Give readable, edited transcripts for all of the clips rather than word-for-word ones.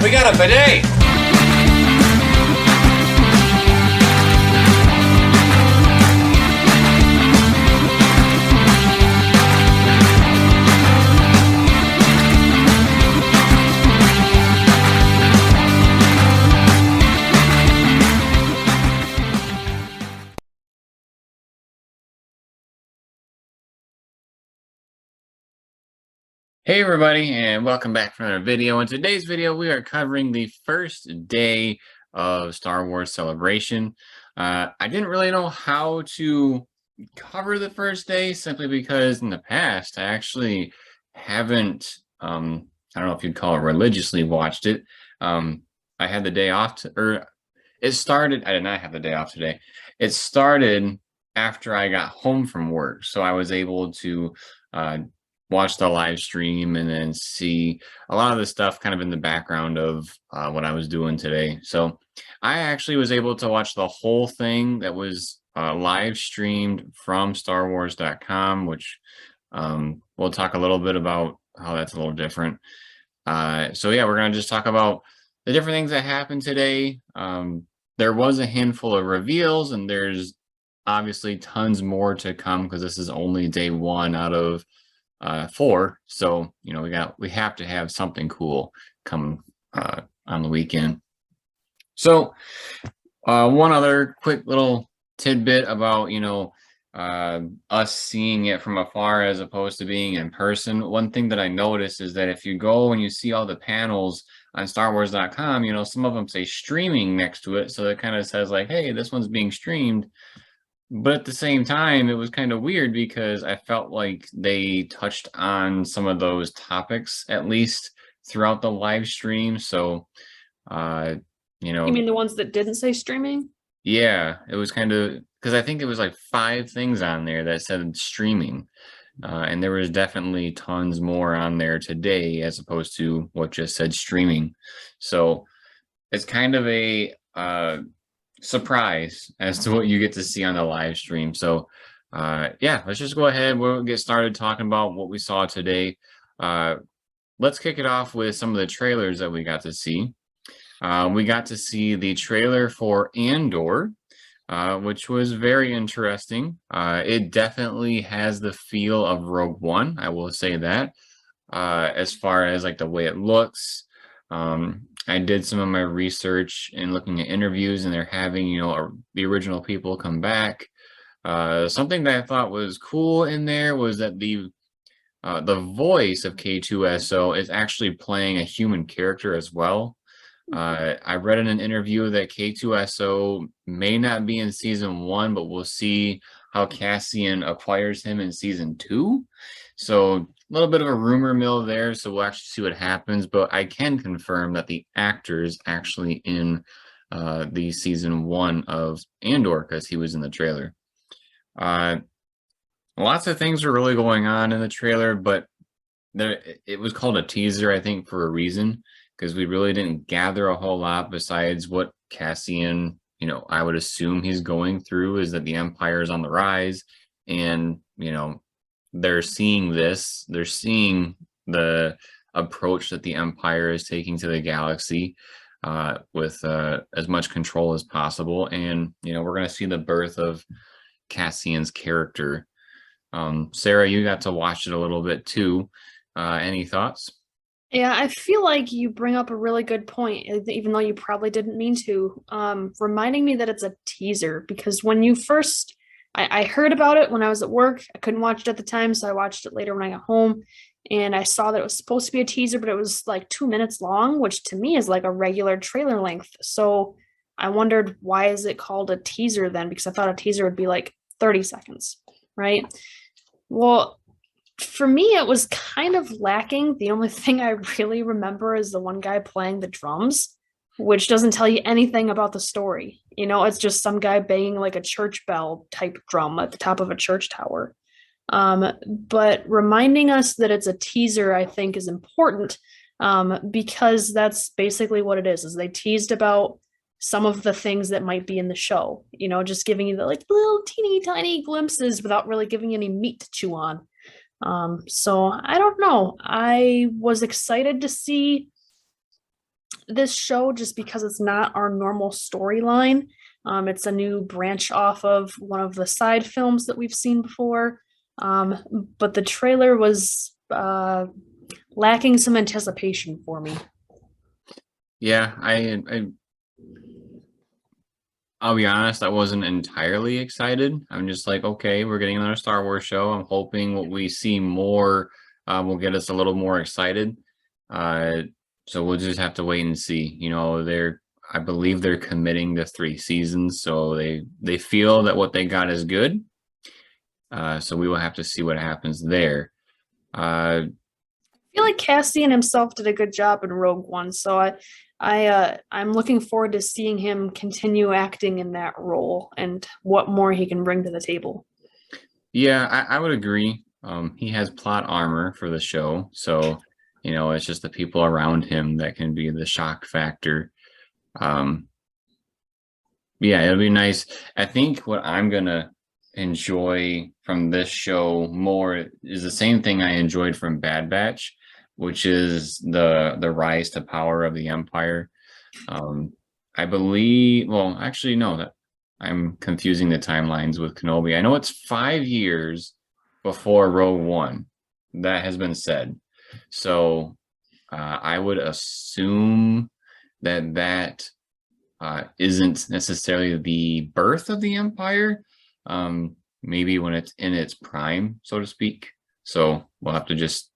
We got a bidet! Hey everybody, and welcome back for another video. In today's video, we are covering the first day of Star Wars Celebration. I didn't really know how to cover the first day simply because in the past, I actually haven't, I don't know if you'd call it religiously watched it. I had the day off, or it started, I did not have the day off today. It started after I got home from work, so I was able to watch the live stream and then see a lot of the stuff kind of in the background of what I was doing today. So I actually was able to watch the whole thing that was live streamed from StarWars.com, which we'll talk a little bit about how that's a little different. So yeah, we're going to just talk about the different things that happened today. There was a handful of reveals, and there's obviously tons more to come because this is only day one out of 4. So you know we have to have something cool come on the weekend. So one other quick little tidbit about us seeing it from afar as opposed to being in person. One thing that I noticed is that if you go and you see all the panels on StarWars.com, some of them say streaming next to it, so it kind of says like, hey, this one's being streamed. But at the same time, it was kind of weird because I felt like they touched on some of those topics, at least throughout the live stream. So, You mean the ones that didn't say streaming? Yeah, it was kind of, because I think it was like 5 things on there that said streaming. And there was definitely tons more on there today as opposed to what just said streaming. So it's kind of a surprise as to what you get to see on the live stream. So yeah, let's just go ahead. We'll get started talking about what we saw today. Let's kick it off with some of the trailers that we got to see. We got to see the trailer for Andor, which was very interesting. It definitely has the feel of Rogue One, I will say that, as far as like the way it looks. I did some of my research and looking at interviews, and they're having, the original people come back. Something that I thought was cool in there was that the voice of K2SO is actually playing a human character as well. I read in an interview that K2SO may not be in season 1, but we'll see how Cassian acquires him in season 2. So a little bit of a rumor mill there, so we'll actually see what happens. But I can confirm that the actor's actually in the season 1 of Andor because he was in the trailer. Lots of things were really going on in the trailer, but it was called a teaser, I think, for a reason, because we really didn't gather a whole lot besides what Cassian, I would assume he's going through, is that the Empire is on the rise, and, they're seeing this, they're seeing the approach that the Empire is taking to the galaxy with as much control as possible. And, we're going to see the birth of Cassian's character. Sarah, you got to watch it a little bit too. Any thoughts? Yeah, I feel like you bring up a really good point, even though you probably didn't mean to, reminding me that it's a teaser, because when you first, I heard about it when I was at work. I couldn't watch it at the time, so I watched it later when I got home, and I saw that it was supposed to be a teaser, but it was like 2 minutes long, which to me is like a regular trailer length. So I wondered, why is it called a teaser then? Because I thought a teaser would be like 30 seconds, right? Well, for me, it was kind of lacking. The only thing I really remember is the one guy playing the drums, which doesn't tell you anything about the story. It's just some guy banging like a church bell type drum at the top of a church tower. But reminding us that it's a teaser, I think, is important, because that's basically what it is they teased about some of the things that might be in the show, just giving you the like little teeny tiny glimpses without really giving you any meat to chew on. So I don't know. I was excited to see this show, just because it's not our normal storyline. It's a new branch off of one of the side films that we've seen before. But the trailer was lacking some anticipation for me. Yeah, I'll be honest, I wasn't entirely excited. I'm just like, okay, we're getting another Star Wars show. I'm hoping what we see more will get us a little more excited. Uh, so we'll just have to wait and see. I believe they're committing to 3 seasons, so they feel that what they got is good. So we will have to see what happens there. I feel like Cassian himself did a good job in Rogue One, so I'm looking forward to seeing him continue acting in that role and what more he can bring to the table. Yeah, I would agree. He has plot armor for the show, so it's just the people around him that can be the shock factor. Um, yeah, it'll be nice. I think what I'm gonna enjoy from this show more is the same thing I enjoyed from Bad Batch, which is the rise to power of the Empire. Um, I believe, well, actually, no, that I'm confusing the timelines with Kenobi. I know it's 5 years before Rogue One. That has been said. So I would assume that isn't necessarily the birth of the Empire. Maybe when it's in its prime, so to speak. So we'll have to just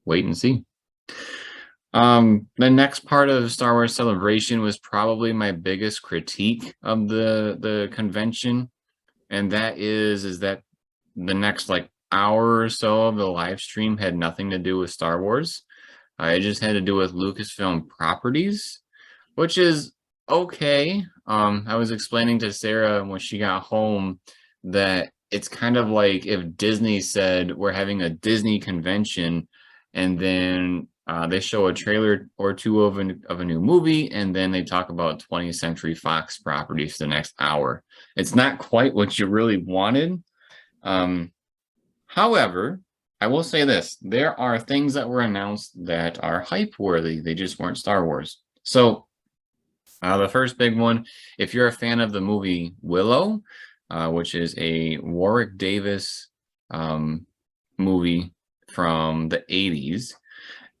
wait and see. The next part of Star Wars Celebration was probably my biggest critique of the convention, and that is that the next like hour or so of the live stream had nothing to do with Star Wars. It just had to do with Lucasfilm properties, which is okay. I was explaining to Sarah when she got home that it's kind of like if Disney said we're having a Disney convention, and then they show a trailer or two of a new movie, and then they talk about 20th Century Fox properties for the next hour. It's not quite what you really wanted. However, I will say this. There are things that were announced that are hype-worthy. They just weren't Star Wars. So the first big one, if you're a fan of the movie Willow, which is a Warwick Davis movie from the 80s,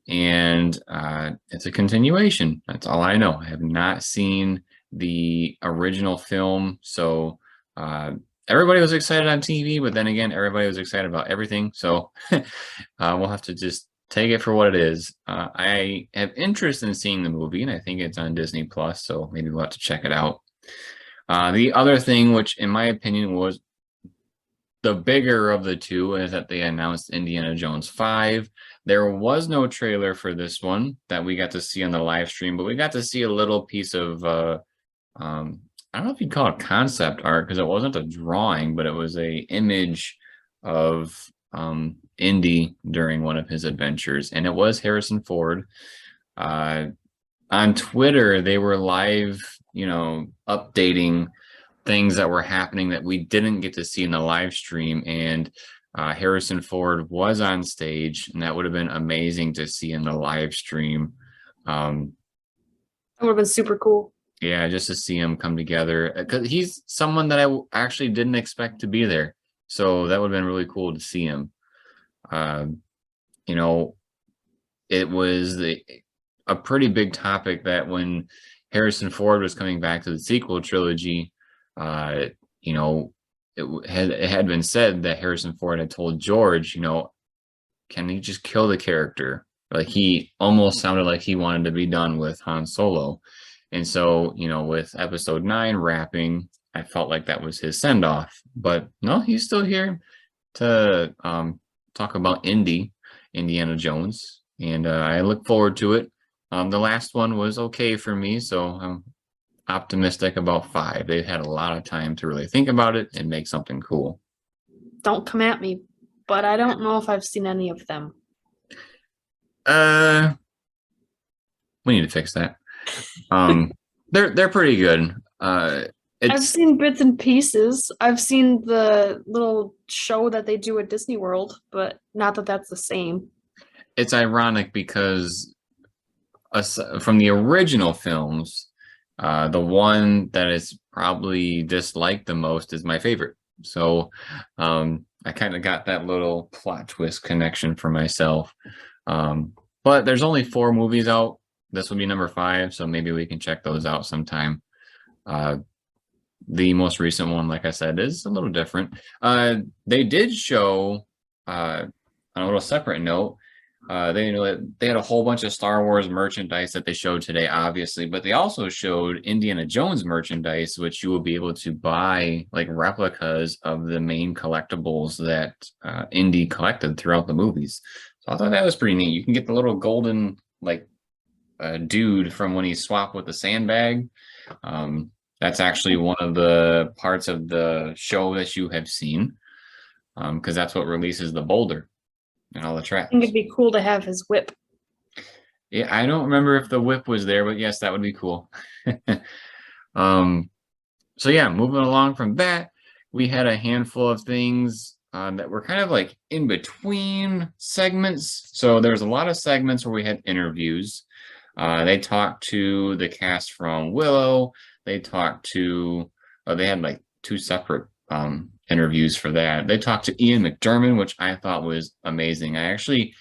and it's a continuation. That's all I know. I have not seen the original film, so everybody was excited on TV, but then again, everybody was excited about everything, so we'll have to just take it for what it is. I have interest in seeing the movie, and I think it's on Disney Plus, so maybe we'll have to check it out. The other thing, which in my opinion was the bigger of the two, is that they announced Indiana Jones 5. There was no trailer for this one that we got to see on the live stream, but we got to see a little piece of, I don't know if you'd call it concept art, because it wasn't a drawing, but it was a image of Indy during one of his adventures, and it was Harrison Ford. On Twitter, they were live, updating things that were happening that we didn't get to see in the live stream, and Harrison Ford was on stage, and that would have been amazing to see in the live stream. That would have been super cool. Yeah, just to see him come together, because he's someone that I actually didn't expect to be there. So that would have been really cool to see him. It was a pretty big topic that when Harrison Ford was coming back to the sequel trilogy, it had been said that Harrison Ford had told George, can he just kill the character? Like, he almost sounded like he wanted to be done with Han Solo. And so, with episode 9 wrapping, I felt like that was his send-off. But no, he's still here to talk about Indiana Jones. And I look forward to it. The last one was okay for me, so I'm optimistic about 5. They've had a lot of time to really think about it and make something cool. Don't come at me, but I don't know if I've seen any of them. We need to fix that. They're pretty good. I've seen bits and pieces. I've seen the little show that they do at Disney World, but not that that's the same. It's ironic because from the original films, the one that is probably disliked the most is my favorite. So I kind of got that little plot twist connection for myself. But there's only 4 movies out. This will be number 5, so maybe we can check those out sometime. The most recent one, like I said, is a little different. They did show, on a little separate note, they had a whole bunch of Star Wars merchandise that they showed today, obviously, but they also showed Indiana Jones merchandise, which you will be able to buy like replicas of the main collectibles that Indy collected throughout the movies. So I thought that was pretty neat. You can get the little golden like dude from when he swapped with the sandbag. That's actually one of the parts of the show that you have seen, because that's what releases the boulder and all the traps. I think it'd be cool to have his whip. Yeah, I don't remember if the whip was there, but yes, that would be cool. So yeah, moving along from that, we had a handful of things that were kind of like in between segments. So there's a lot of segments where we had interviews. They talked to the cast from Willow. They talked to, they had like 2 separate interviews for that. They talked to Ian McDiarmid, which I thought was amazing. I actually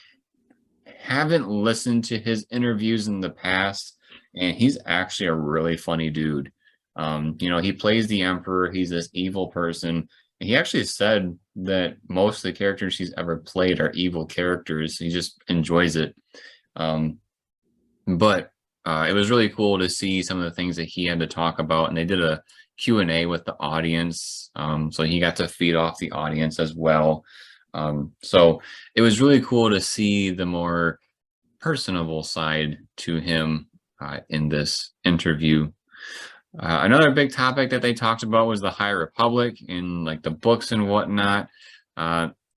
haven't listened to his interviews in the past, and he's actually a really funny dude. He plays the Emperor. He's this evil person. And he actually said that most of the characters he's ever played are evil characters. He just enjoys it. But it was really cool to see some of the things that he had to talk about, and they did a Q&A with the audience, so he got to feed off the audience as well. So it was really cool to see the more personable side to him in this interview. Another big topic that they talked about was the High Republic and like the books and whatnot.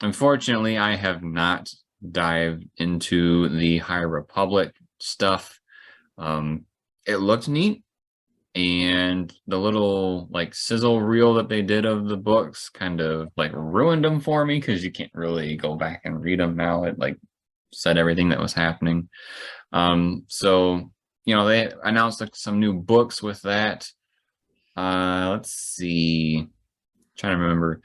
Unfortunately, I have not dived into the High Republic stuff. It looked neat, and the little like sizzle reel that they did of the books kind of like ruined them for me, because you can't really go back and read them now. It like said everything that was happening. So they announced like some new books with that. Let's see, trying to remember.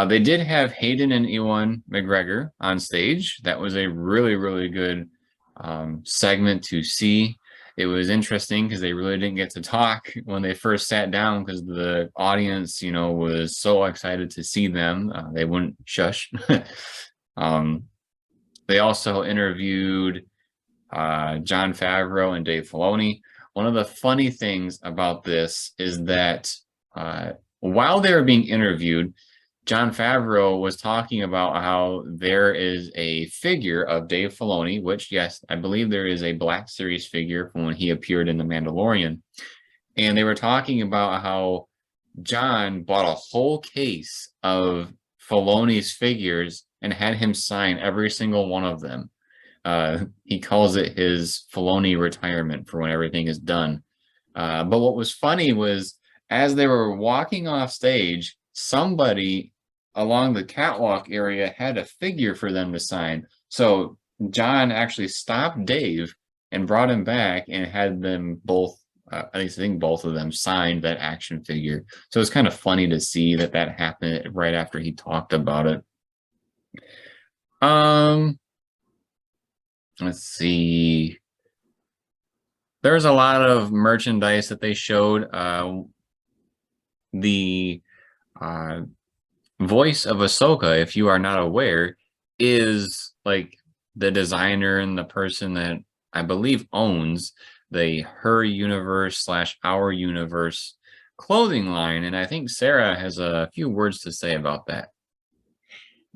They did have Hayden and Ewan McGregor on stage. That was a really, really good segment to see. It was interesting because they really didn't get to talk when they first sat down, because the audience, was so excited to see them. They wouldn't shush. They also interviewed Jon Favreau and Dave Filoni. One of the funny things about this is that while they were being interviewed, Jon Favreau was talking about how there is a figure of Dave Filoni, which, yes, I believe there is a Black Series figure from when he appeared in The Mandalorian. And they were talking about how Jon bought a whole case of Filoni's figures and had him sign every single one of them. He calls it his Filoni retirement for when everything is done. But what was funny was, as they were walking off stage, somebody along the catwalk area had a figure for them to sign. So Jon actually stopped Dave and brought him back and had them both, at least I think both of them, signed that action figure. So it's kind of funny to see that happened right after he talked about it. Let's see. There's a lot of merchandise that they showed. The voice of Ahsoka, if you are not aware, is like the designer and the person that I believe owns the Her Universe / Our Universe clothing line. And I think Sarah has a few words to say about that.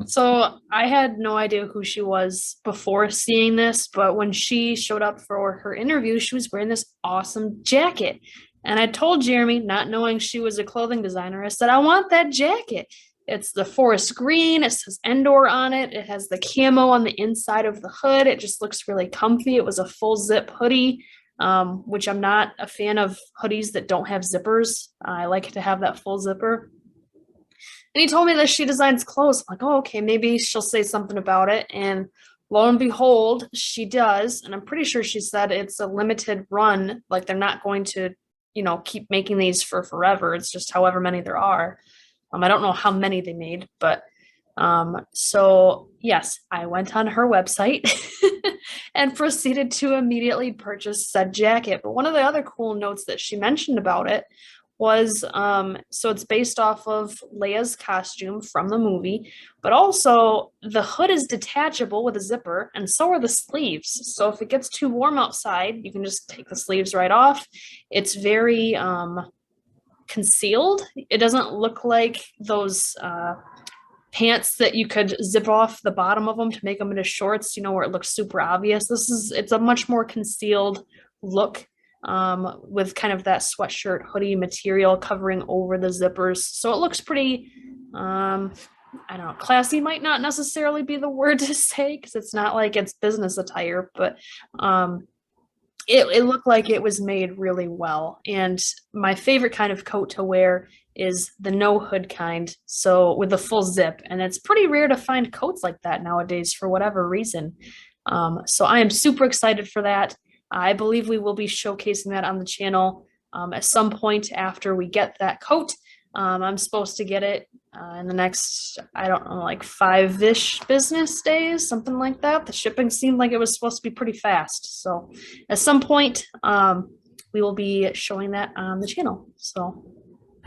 So I had no idea who she was before seeing this, but when she showed up for her interview, she was wearing this awesome jacket. And I told Jeremy, not knowing she was a clothing designer, I said, I want that jacket. It's the forest green. It says Endor on it. It has the camo on the inside of the hood. It just looks really comfy. It was a full zip hoodie, which I'm not a fan of hoodies that don't have zippers. I like to have that full zipper. And he told me that she designs clothes. I'm like, oh, okay, maybe she'll say something about it. And lo and behold, she does. And I'm pretty sure she said it's a limited run. Like they're not going to, keep making these for forever. It's just however many there are. I don't know how many they made, but so yes, I went on her website and proceeded to immediately purchase said jacket. But one of the other cool notes that she mentioned about it was so it's based off of Leia's costume from the movie, but also the hood is detachable with a zipper, and so are the sleeves. So if it gets too warm outside, you can just take the sleeves right off. It's very concealed. It doesn't look like those pants that you could zip off the bottom of them to make them into shorts, where it looks super obvious. It's a much more concealed look, with kind of that sweatshirt hoodie material covering over the zippers. So it looks pretty, I don't know, classy might not necessarily be the word to say because it's not like it's business attire, but it looked like it was made really well. And my favorite kind of coat to wear is the no hood kind, so with the full zip. And it's pretty rare to find coats like that nowadays for whatever reason. So I am super excited for that. I believe we will be showcasing that on the channel at some point after we get that coat. I'm supposed to get it in the next, I don't know, like 5-ish business days, something like that. The shipping seemed like it was supposed to be pretty fast. So at some point, we will be showing that on the channel. So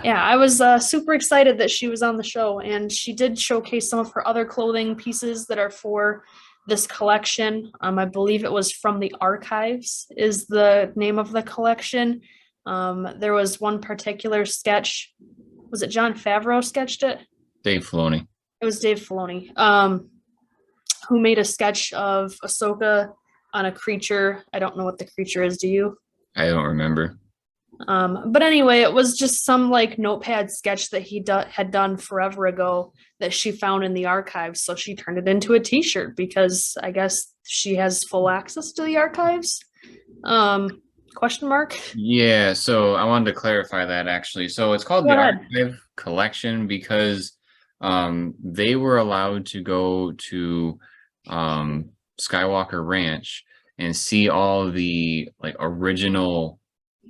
yeah, I was super excited that she was on the show, and she did showcase some of her other clothing pieces that are for this collection. I believe it was From the Archives is the name of the collection. There was one particular sketch. Was it Jon Favreau sketched it? Dave Filoni. It was Dave Filoni, who made a sketch of Ahsoka on a creature. I don't know what the creature is. Do you? I don't remember. But anyway, it was just some like notepad sketch that he had done forever ago that she found in the archives. So she turned it into a t-shirt because I guess she has full access to the archives. Question mark? Yeah, so I wanted to clarify that actually. So it's called Go the ahead. Archive Collection because they were allowed to go to Skywalker Ranch and see all the like original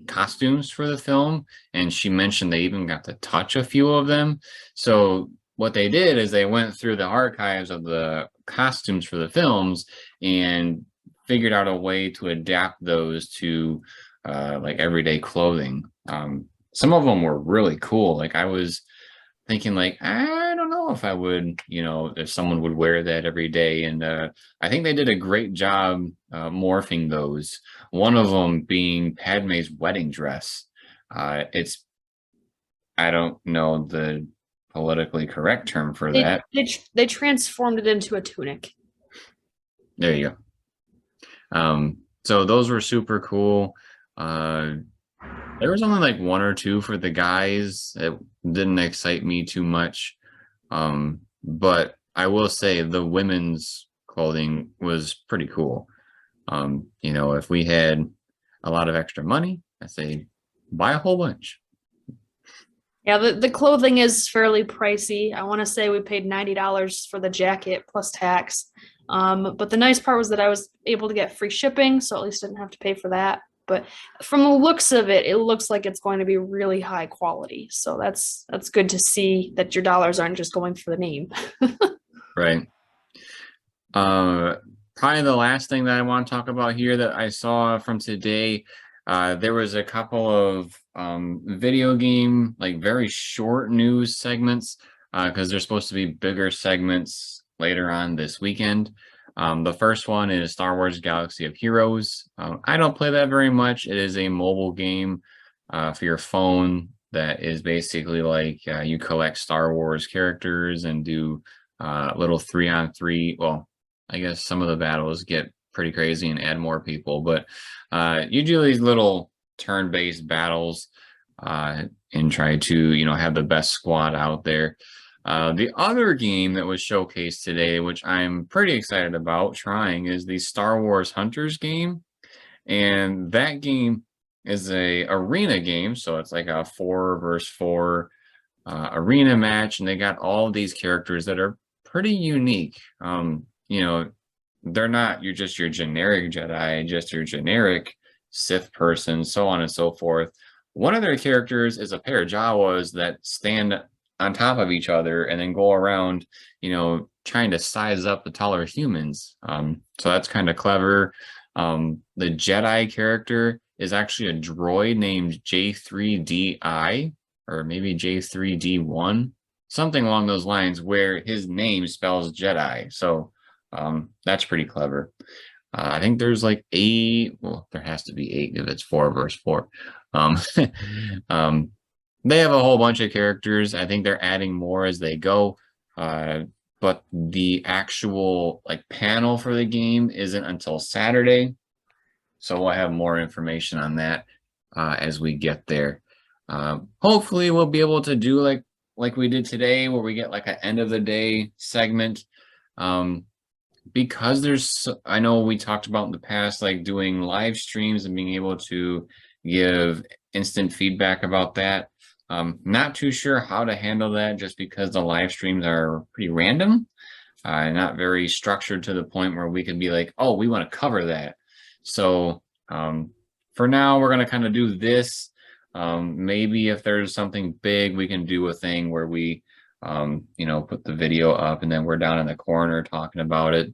costumes for the film, and she mentioned they even got to touch a few of them. So what they did is they went through the archives of the costumes for the films and figured out a way to adapt those to like everyday clothing. Some of them were really cool. Like I was thinking like, I don't know if I would, if someone would wear that every day. And I think they did a great job morphing those. One of them being Padme's wedding dress. I don't know the politically correct term for that. They transformed it into a tunic. There you go. So those were super cool. There was only like one or two for the guys. It didn't excite me too much. But I will say the women's clothing was pretty cool. If we had a lot of extra money, I say buy a whole bunch. Yeah, the clothing is fairly pricey. I want to say we paid $90 for the jacket plus tax. But the nice part was that I was able to get free shipping, so at least I didn't have to pay for that. But from the looks of it, it looks like it's going to be really high quality. So that's good to see that your dollars aren't just going for the name. Right. Probably the last thing that I want to talk about here that I saw from today, there was a couple of video game, like very short news segments, because there's supposed to be bigger segments later on this weekend. The first one is Star Wars Galaxy of Heroes. I don't play that very much. It is a mobile game for your phone that is basically like you collect Star Wars characters and do little 3-on-3. Well, I guess some of the battles get pretty crazy and add more people, but you do these little turn-based battles and try to, have the best squad out there. The other game that was showcased today, which I'm pretty excited about trying, is the Star Wars Hunters game. And that game is a arena game, so it's like a 4 versus 4 arena match, and they got all these characters that are pretty unique. they're not, you're just your generic Jedi, just your generic Sith person, so on and so forth. One of their characters is a pair of Jawas that stand on top of each other and then go around, trying to size up the taller humans. So that's kind of clever. The Jedi character is actually a droid named J3DI, or maybe J3D1, something along those lines, where his name spells Jedi. So that's pretty clever. I think there's like 8. Well, there has to be 8 if it's 4 versus 4. Um, they have a whole bunch of characters. I think they're adding more as they go. But the actual panel for the game isn't until Saturday. So we'll have more information on that as we get there. Hopefully we'll be able to do like we did today, where we get like an end of the day segment. Because I know we talked about in the past, like doing live streams and being able to give instant feedback about that. Not too sure how to handle that, just because the live streams are pretty random, not very structured to the point where we could be like, oh, we want to cover that. So for now, we're going to kind of do this. Maybe if there's something big, we can do a thing where we put the video up and then we're down in the corner talking about it.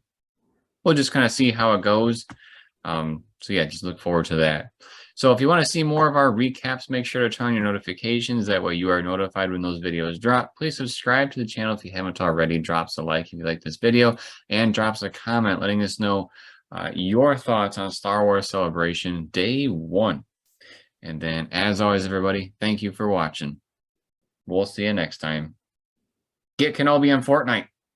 We'll just kind of see how it goes. So yeah, just look forward to that. So if you want to see more of our recaps, make sure to turn on your notifications. That way you are notified when those videos drop. Please subscribe to the channel if you haven't already. Drops a like if you like this video, and drops a comment letting us know your thoughts on Star Wars Celebration Day 1. And then, as always, everybody, thank you for watching. We'll see you next time. Get Kenobi on Fortnite.